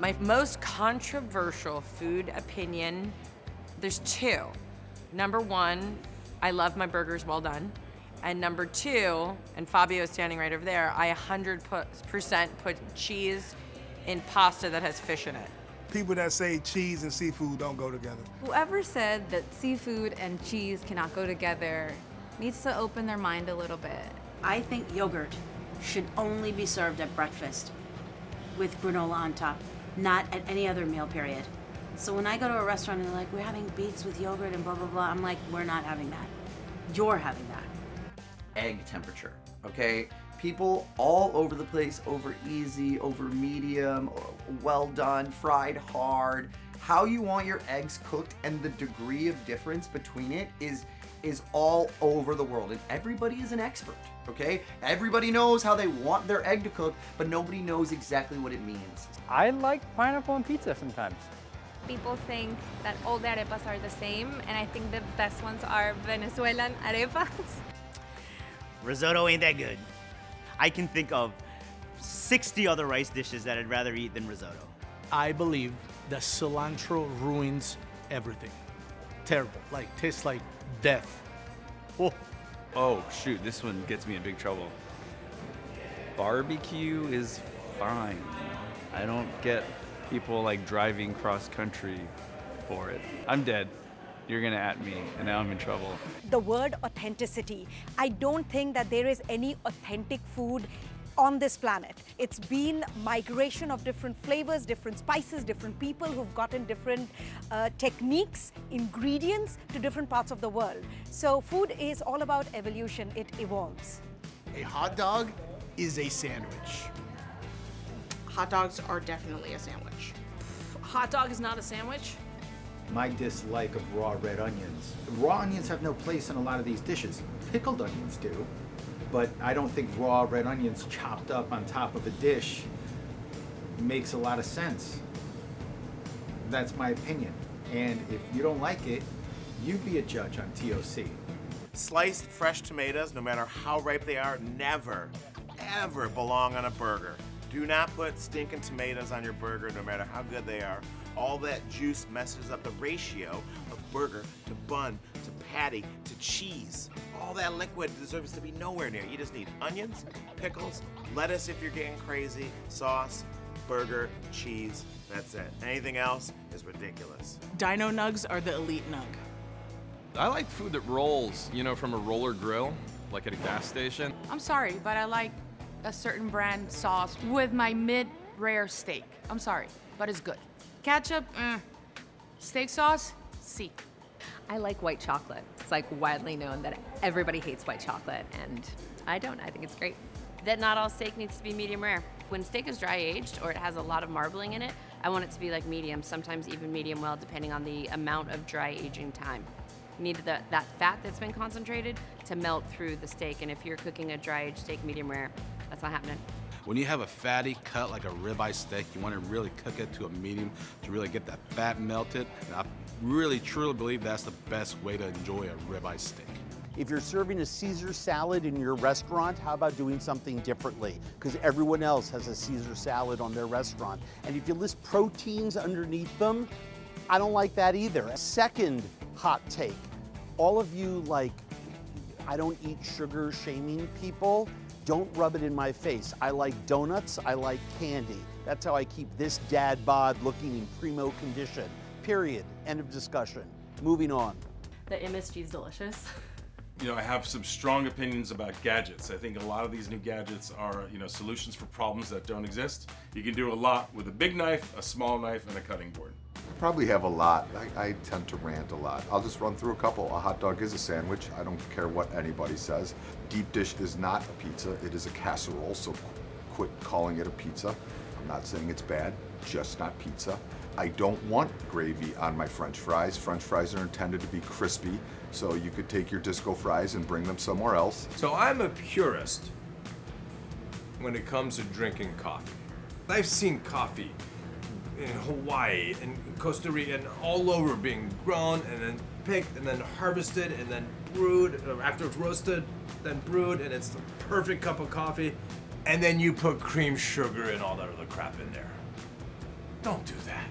My most controversial food opinion, there's two. Number one, I love my burgers well done. And number two, and Fabio is standing right over there, I 100% put cheese in pasta that has fish in it. People that say cheese and seafood don't go together. Whoever said that seafood and cheese cannot go together needs to open their mind a little bit. I think yogurt should only be served at breakfast with granola on top, not at any other meal period. So when I go to a restaurant and they're like, we're having beets with yogurt and blah, blah, blah, I'm like, we're not having that. You're having that. Egg temperature, okay? People all over the place, over easy, over medium, well done, fried hard. How you want your eggs cooked and the degree of difference between it is all over the world, and everybody is an expert, okay? Everybody knows how they want their egg to cook, but nobody knows exactly what it means. I like pineapple on pizza sometimes. People think that all the arepas are the same, and I think the best ones are Venezuelan arepas. Risotto ain't that good. I can think of 60 other rice dishes that I'd rather eat than risotto. I believe that cilantro ruins everything. Terrible, like tastes like death. Oh shoot, this one gets me in big trouble. Barbecue is fine. I don't get people like driving cross country for it. I'm dead. You're gonna at me, and now I'm in trouble. The word authenticity. I don't think that there is any authentic food on this planet. It's been migration of different flavors, different spices, different people who've gotten different techniques, ingredients to different parts of the world. So food is all about evolution. It evolves. A hot dog is a sandwich. Hot dogs are definitely a sandwich. Hot dog is not a sandwich? My dislike of raw red onions. Raw onions have no place in a lot of these dishes. Pickled onions do, but I don't think raw red onions chopped up on top of a dish makes a lot of sense. That's my opinion. And if you don't like it, you be a judge on TOC. Sliced fresh tomatoes, no matter how ripe they are, never, ever belong on a burger. Do not put stinking tomatoes on your burger, no matter how good they are. All that juice messes up the ratio of burger to bun to patty to cheese. All that liquid deserves to be nowhere near. You just need onions, pickles, lettuce if you're getting crazy, sauce, burger, cheese. That's it. Anything else is ridiculous. Dino nugs are the elite nug. I like food that rolls, from a roller grill, like at a gas station. I'm sorry, but I like a certain brand sauce with my mid-rare steak. I'm sorry, but it's good. Ketchup, steak sauce, C. I like white chocolate. It's like widely known that everybody hates white chocolate, and I don't. I think it's great. That not all steak needs to be medium rare. When steak is dry aged or it has a lot of marbling in it, I want it to be like medium, sometimes even medium well, depending on the amount of dry aging time. You need that fat that's been concentrated to melt through the steak, and if you're cooking a dry aged steak medium rare, that's not happening. When you have a fatty cut like a ribeye steak, you want to really cook it to a medium to really get that fat melted. And I really, truly believe that's the best way to enjoy a ribeye steak. If you're serving a Caesar salad in your restaurant, how about doing something differently? Because everyone else has a Caesar salad on their restaurant. And if you list proteins underneath them, I don't like that either. A second hot take, all of you I don't eat sugar shaming people. Don't rub it in my face. I like donuts, I like candy. That's how I keep this dad bod looking in primo condition. Period. End of discussion. Moving on. The MSG is delicious. I have some strong opinions about gadgets. I think a lot of these new gadgets are, solutions for problems that don't exist. You can do a lot with a big knife, a small knife, and a cutting board. Probably have a lot. I tend to rant a lot. I'll just run through a couple. A hot dog is a sandwich. I don't care what anybody says. Deep dish is not a pizza. It is a casserole, so quit calling it a pizza. I'm not saying it's bad, just not pizza. I don't want gravy on my French fries. French fries are intended to be crispy, so you could take your disco fries and bring them somewhere else. So I'm a purist when it comes to drinking coffee. I've seen coffee in Hawaii and Costa Rica and all over being grown and then picked and then harvested and then brewed, after it's roasted, then brewed, and it's the perfect cup of coffee. And then you put cream sugar and all that other crap in there. Don't do that.